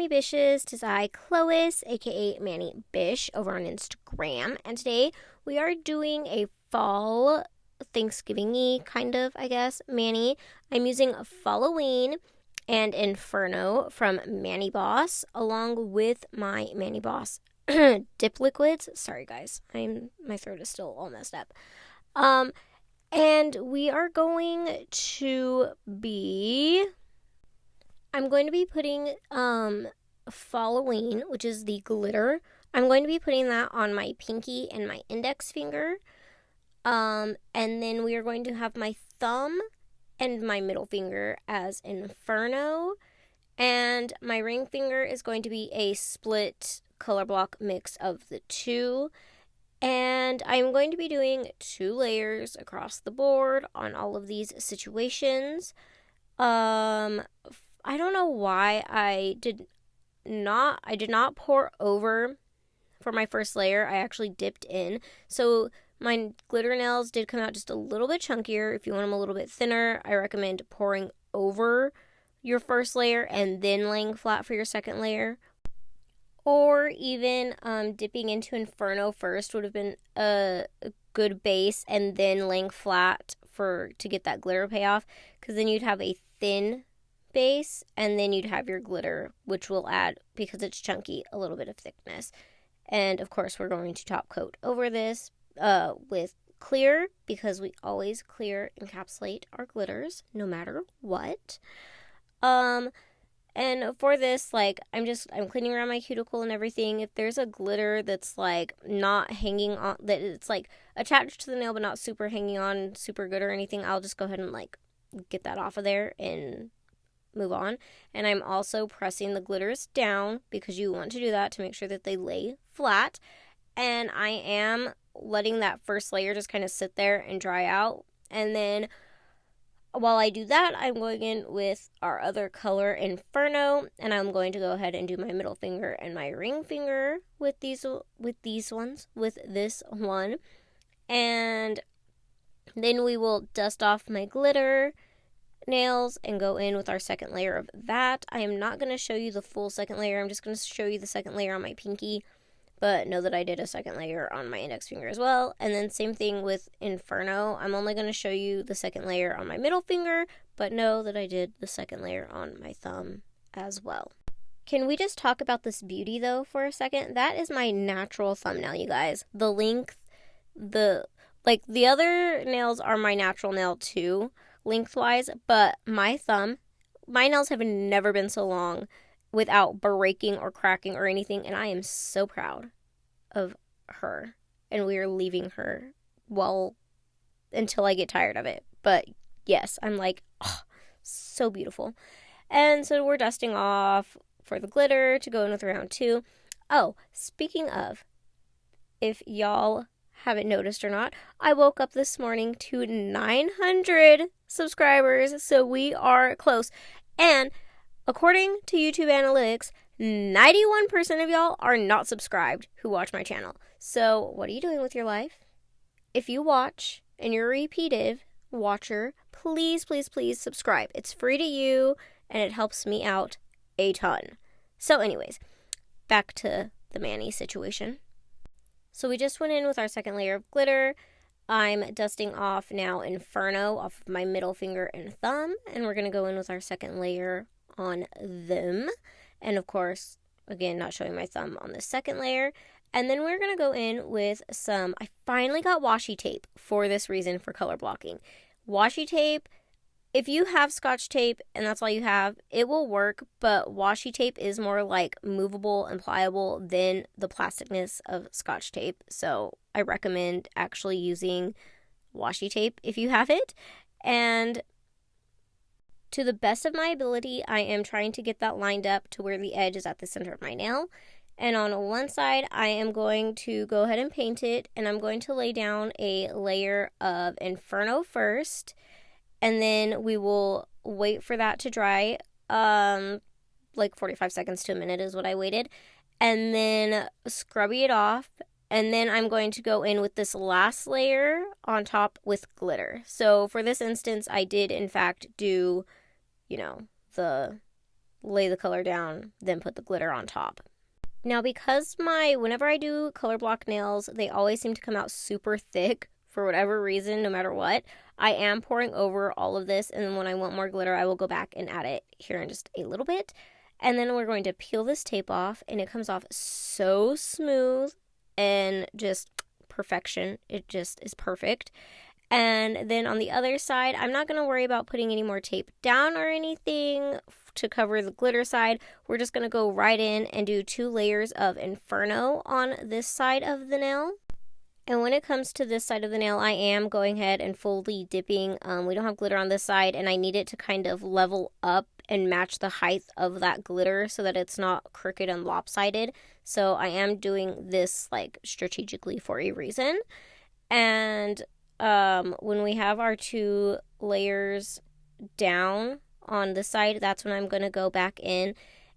me Bisshhs, 'tis I, Cloyce, aka Manny Bish, over on Instagram, and today we are doing a fall Thanksgiving-y kind of, I guess, Manny. I'm using Falloween and Inferno from Manny Boss, along with my Manny Boss dip liquids. Sorry guys, my throat is still all messed up. And we are going to be I'm going to be putting Falloween, which is the glitter. I'm going to be putting that on my pinky and my index finger. And then we are going to have my thumb and my middle finger as Inferno. And my ring finger is going to be a split color block mix of the two. And I'm going to be doing 2 layers across the board on all of these situations. I don't know why I did not pour over for my first layer. I actually dipped in. So my glitter nails did come out just a little bit chunkier. If you want them a little bit thinner, I recommend pouring over your first layer and then laying flat for your second layer. Or even dipping into Inferno first would have been a good base, and then laying flat to get that glitter payoff, because then you'd have a thin base and then you'd have your glitter, which will add, because it's chunky, a little bit of thickness. And of course we're going to top coat over this with clear, because we always clear encapsulate our glitters no matter what. And for this, like, I'm cleaning around my cuticle and everything. If there's a glitter that's like not hanging on, that it's like attached to the nail but not super hanging on super good or anything, I'll just go ahead and like get that off of there and move on. And I'm also pressing the glitters down, because you want to do that to make sure that they lay flat. And I am letting that first layer just kind of sit there and dry out. And then while I do that, I'm going in with our other color, Inferno, and I'm going to go ahead and do my middle finger and my ring finger with this one. And then we will dust off my glitter nails and go in with our second layer of that. I am not going to show you the full second layer. I'm just going to show you the second layer on my pinky, but know that I did a second layer on my index finger as well. And then same thing with Inferno. I'm only going to show you the second layer on my middle finger, but know that I did the second layer on my thumb as well. Can we just talk about this beauty though for a second? That is my natural thumbnail, you guys. The length, the other nails are my natural nail too, lengthwise, but my nails have never been so long without breaking or cracking or anything, and I am so proud of her. And we are leaving her until I get tired of it. But yes, I'm like, oh, so beautiful. And so we're dusting off for the glitter to go in with round 2. Oh, speaking of, if y'all haven't noticed or not, I woke up this morning to 900 subscribers, so we are close. And according to YouTube analytics, 91% of y'all are not subscribed who watch my channel. So what are you doing with your life? If you watch and you're a repeated watcher, please, please, please subscribe. It's free to you and it helps me out a ton. So anyways, back to the Manny situation. So we just went in with our second layer of glitter. I'm dusting off now Inferno off of my middle finger and thumb, and we're going to go in with our second layer on them. And of course, again, not showing my thumb on the second layer. And then we're going to go in with I finally got washi tape for this reason, for color blocking. Washi tape, if you have Scotch tape and that's all you have, it will work, but washi tape is more like movable and pliable than the plasticness of Scotch tape. So I recommend actually using washi tape if you have it. And to the best of my ability, I am trying to get that lined up to where the edge is at the center of my nail. And on one side, I am going to go ahead and paint it, and I'm going to lay down a layer of Inferno first, and then we will wait for that to dry, like 45 seconds to a minute is what I waited, and then scrubby it off, and then I'm going to go in with this last layer on top with glitter. So for this instance, I did in fact do, the lay the color down, then put the glitter on top. Now, because whenever I do color block nails, they always seem to come out super thick for whatever reason, no matter what, I am pouring over all of this, and then when I want more glitter, I will go back and add it here in just a little bit. And then we're going to peel this tape off, and it comes off so smooth and just perfection. It just is perfect. And then on the other side, I'm not going to worry about putting any more tape down or anything to cover the glitter side. We're just going to go right in and do 2 layers of Inferno on this side of the nail. And when it comes to this side of the nail, I am going ahead and fully dipping. We don't have glitter on this side, and I need it to kind of level up and match the height of that glitter so that it's not crooked and lopsided. So I am doing this like strategically for a reason. And when we have our 2 layers down on this side, that's when I'm going to go back in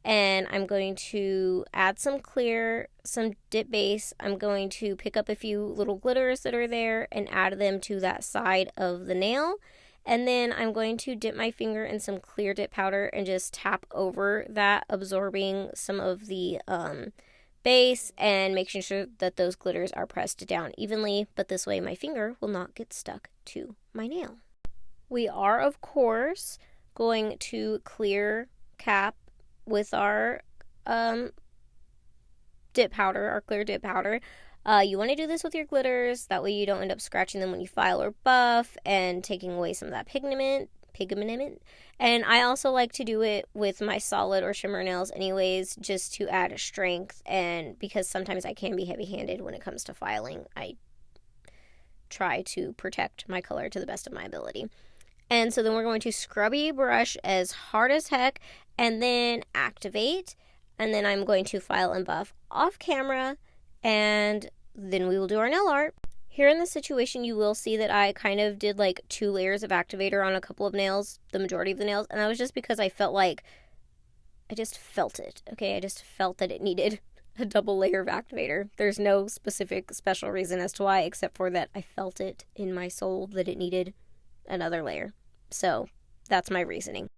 and I'm going to add some clear, some dip base. I'm going to pick up a few little glitters that are there and add them to that side of the nail. And then I'm going to dip my finger in some clear dip powder and just tap over that, absorbing some of the base and making sure that those glitters are pressed down evenly, but this way my finger will not get stuck to my nail. We are, of course, going to clear cap with our dip powder, our clear dip powder. You want to do this with your glitters, that way you don't end up scratching them when you file or buff and taking away some of that pigment. And I also like to do it with my solid or shimmer nails anyways, just to add strength, and because sometimes I can be heavy-handed when it comes to filing, I try to protect my color to the best of my ability. And so then we're going to scrubby brush as hard as heck and then activate, and then I'm going to file and buff off camera, and then we will do our nail art. Here in this situation, you will see that I kind of did like 2 layers of activator on a couple of nails, the majority of the nails, and that was just because I felt like, I just felt it, okay? I just felt that it needed a double layer of activator. There's no specific special reason as to why, except for that I felt it in my soul that it needed another layer. So that's my reasoning.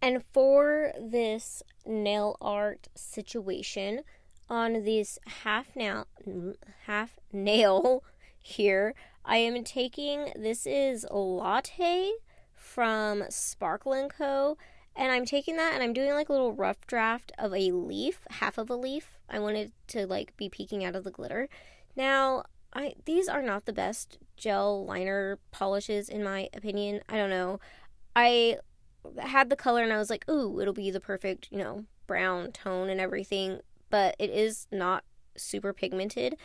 And for this nail art situation, on this half nail here, I am taking, this is Latte from Sparkle & Co. And I'm taking that and I'm doing like a little rough draft of a leaf, half of a leaf. I wanted to like be peeking out of the glitter. Now, these are not the best gel liner polishes in my opinion. I don't know. I had the color and I was like, ooh, it'll be the perfect, brown tone and everything. But it is not super pigmented.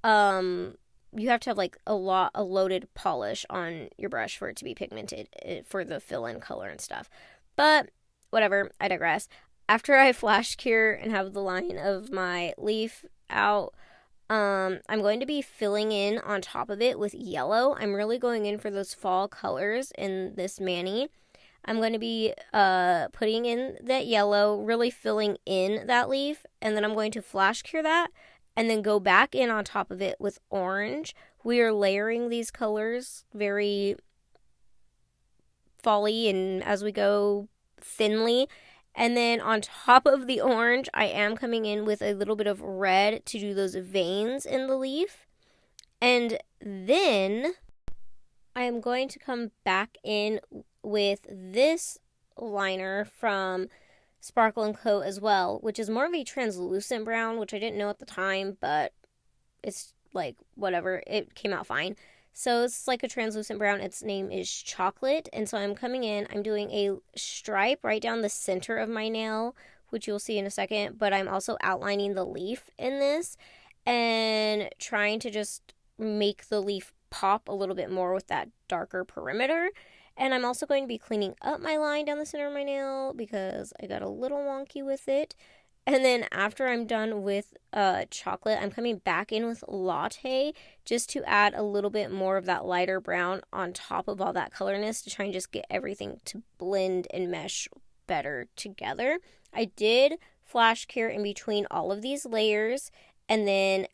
You have to have like a loaded polish on your brush for it to be pigmented for the fill-in color and stuff. But whatever, I digress. After I flash cure and have the line of my leaf out, I'm going to be filling in on top of it with yellow. I'm really going in for those fall colors in this mani. I'm going to be putting in that yellow, really filling in that leaf, and then I'm going to flash cure that and then go back in on top of it with orange. We are layering these colors very folly and as we go thinly. And then on top of the orange, I am coming in with a little bit of red to do those veins in the leaf. And then I am going to come back in with this liner from Sparkle & Co. as well, which is more of a translucent brown, which I didn't know at the time, but it's like whatever, it came out fine. So it's like a translucent brown. Its name is Chocolate. And so I'm coming in, I'm doing a stripe right down the center of my nail, which you'll see in a second, but I'm also outlining the leaf in this and trying to just make the leaf pop a little bit more with that darker perimeter. And I'm also going to be cleaning up my line down the center of my nail because I got a little wonky with it. And then after I'm done with Chocolate, I'm coming back in with Latte just to add a little bit more of that lighter brown on top of all that colorness to try and just get everything to blend and mesh better together. I did flash cure in between all of these layers, And then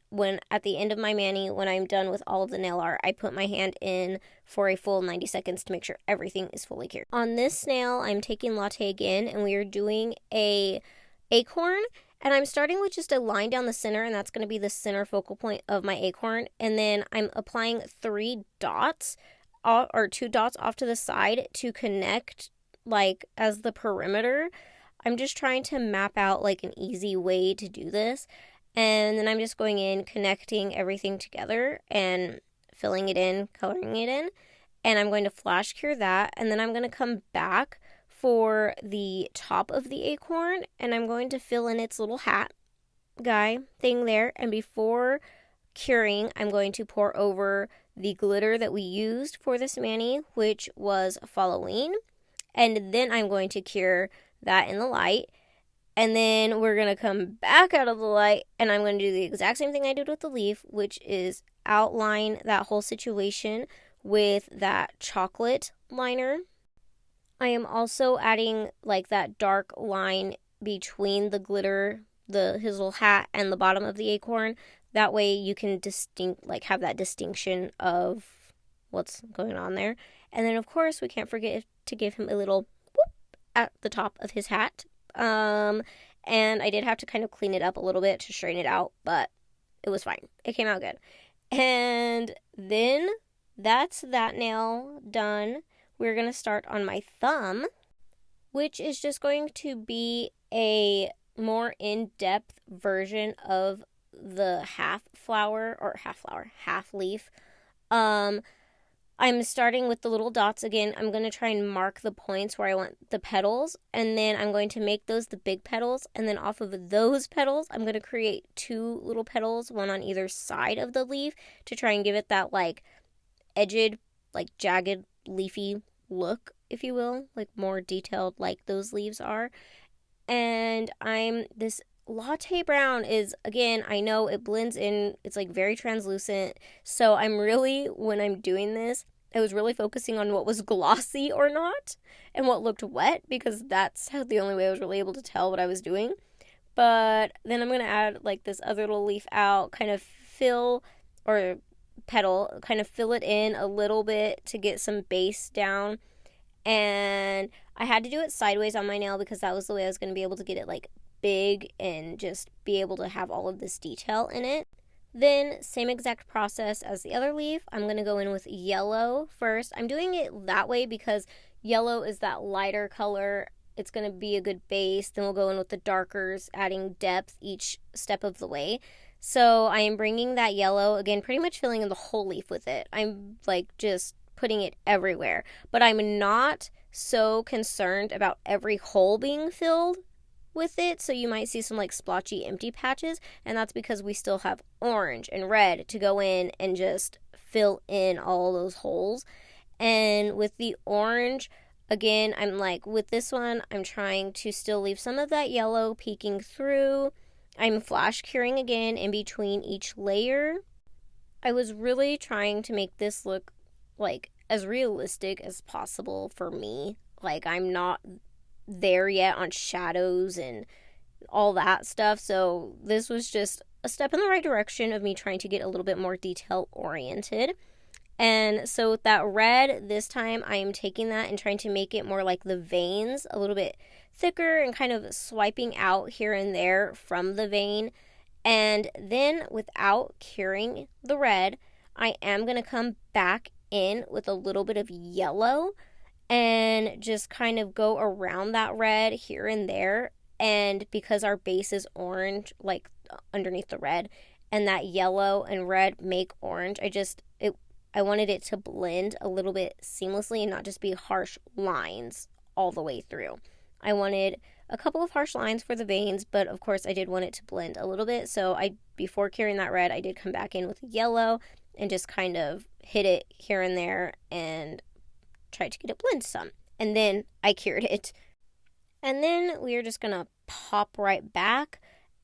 at the end of my mani, when I'm done with all of the nail art, I put my hand in for a full 90 seconds to make sure everything is fully cured. On this snail, I'm taking Latte again, and we are doing a acorn. And I'm starting with just a line down the center, and that's going to be the center focal point of my acorn. And then I'm applying 3 dots, or 2 dots off to the side to connect, like, as the perimeter. I'm just trying to map out, like, an easy way to do this. And then I'm just going in, connecting everything together and filling it in, coloring it in. And I'm going to flash cure that. And then I'm going to come back for the top of the acorn. And I'm going to fill in its little hat guy thing there. And before curing, I'm going to pour over the glitter that we used for this mani, which was Falloween. And then I'm going to cure that in the light. And then we're going to come back out of the light, and I'm going to do the exact same thing I did with the leaf, which is outline that whole situation with that chocolate liner. I am also adding, like, that dark line between the glitter, his little hat, and the bottom of the acorn. That way you can have that distinction of what's going on there. And then, of course, we can't forget to give him a little whoop at the top of his hat. And I did have to kind of clean it up a little bit to straighten it out, but it was fine. It came out good. And then that's that nail done. We're going to start on my thumb, which is just going to be a more in-depth version of the half leaf. I'm starting with the little dots again. I'm going to try and mark the points where I want the petals, and then I'm going to make those the big petals, and then off of those petals, I'm going to create 2 little petals, one on either side of the leaf, to try and give it that, like, edged, like, jagged, leafy look, if you will, like, more detailed like those leaves are. And this latte brown is, again, I know it blends in, it's like very translucent, so when I'm doing this, I was really focusing on what was glossy or not and what looked wet, because that's the only way I was really able to tell what I was doing. But then I'm going to add, like, this other little leaf out, kind of fill it in a little bit to get some base down. And I had to do it sideways on my nail because that was the way I was going to be able to get it, like, big and just be able to have all of this detail in it. Then, same exact process as the other leaf. I'm going to go in with yellow first. I'm doing it that way because yellow is that lighter color. It's going to be a good base. Then we'll go in with the darkers, adding depth each step of the way. So I am bringing that yellow, again, pretty much filling in the whole leaf with it. I'm, like, just putting it everywhere. But I'm not so concerned about every hole being filled with it, so you might see some, like, splotchy empty patches, and that's because we still have orange and red to go in and just fill in all those holes. And with the orange, again, I'm like, with this one, I'm trying to still leave some of that yellow peeking through. I'm flash curing again in between each layer. I was really trying to make this look, like, as realistic as possible for me. Like, I'm not there yet on shadows and all that stuff, so this was just a step in the right direction of me trying to get a little bit more detail oriented. And so with that red, this time I am taking that and trying to make it more like the veins, a little bit thicker, and kind of swiping out here and there from the vein. And then without curing the red, I am going to come back in with a little bit of yellow and just kind of go around that red here and there. And because our base is orange, like underneath the red, and that yellow and red make orange, I wanted it to blend a little bit seamlessly and not just be harsh lines all the way through. I wanted a couple of harsh lines for the veins, but of course I did want it to blend a little bit. So before curing that red, I did come back in with yellow and just kind of hit it here and there and tried to get it blend some. And then I cured it. And then we are just going to pop right back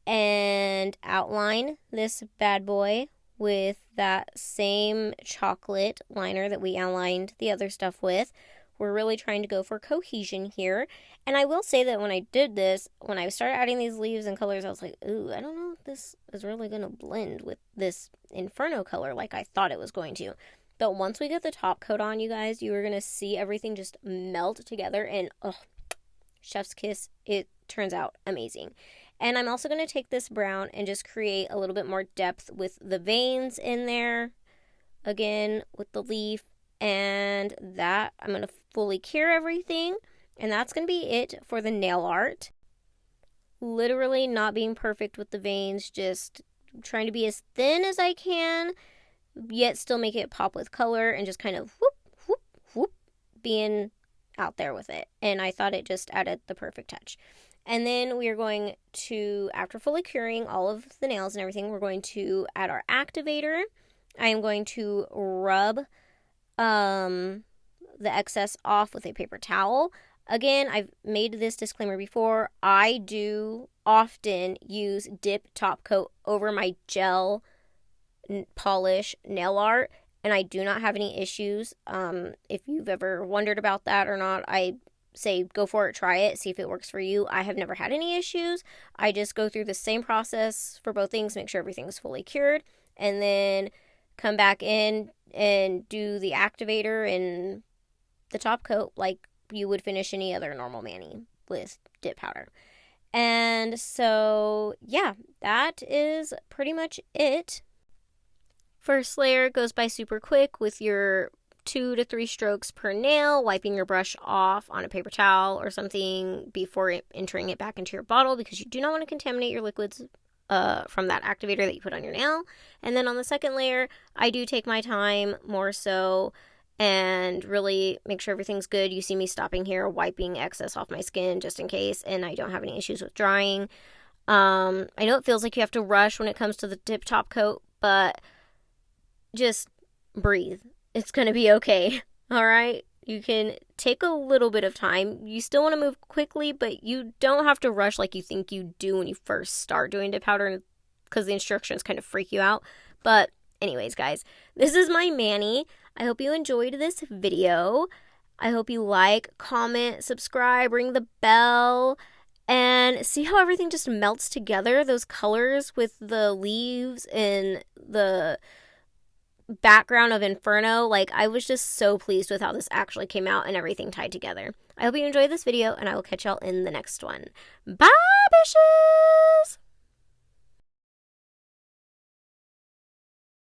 and outline this bad boy with that same chocolate liner that we outlined the other stuff with We're really trying to go for cohesion here. And I will say that when I did this, when I started adding these leaves and colors, I was like, ooh, I don't know if this is really going to blend with this Inferno color like I thought it was going to. But once we get the top coat on, you guys, you are going to see everything just melt together. And, oh, chef's kiss, it turns out amazing. And I'm also going to take this brown and just create a little bit more depth with the veins in there. Again, with the leaf. And that, I'm going to fully cure everything. And that's going to be it for the nail art. Literally not being perfect with the veins, just trying to be as thin as I can, yet still make it pop with color and just kind of whoop, whoop, whoop, being out there with it. And I thought it just added the perfect touch. And then we are going to, after fully curing all of the nails and everything, we're going to add our activator. I am going to rub the excess off with a paper towel. Again, I've made this disclaimer before. I do often use dip top coat over my gel polish nail art, and I do not have any issues. If you've ever wondered about that or not, I say go for it, try it, see if it works for you. I have never had any issues. I just go through the same process for both things, make sure everything's fully cured, and then come back in and do the activator and the top coat like you would finish any other normal mani with dip powder. And so, yeah, that is pretty much it. First layer goes by super quick with your 2 to 3 strokes per nail, wiping your brush off on a paper towel or something before entering it back into your bottle, because you do not want to contaminate your liquids from that activator that you put on your nail. And then on the second layer, I do take my time more so and really make sure everything's good. You see me stopping here, wiping excess off my skin just in case, and I don't have any issues with drying. I know it feels like you have to rush when it comes to the dip top coat, but just breathe. It's going to be okay, all right? You can take a little bit of time. You still want to move quickly, but you don't have to rush like you think you do when you first start doing dip powder, because the instructions kind of freak you out. But anyways, guys, this is my mani. I hope you enjoyed this video. I hope you like, comment, subscribe, ring the bell, and see how everything just melts together. Those colors with the leaves and the background of Inferno. Like, I was just so pleased with how this actually came out and everything tied together. I hope you enjoyed this video, and I will catch y'all in the next one. Bye, Bisshhh!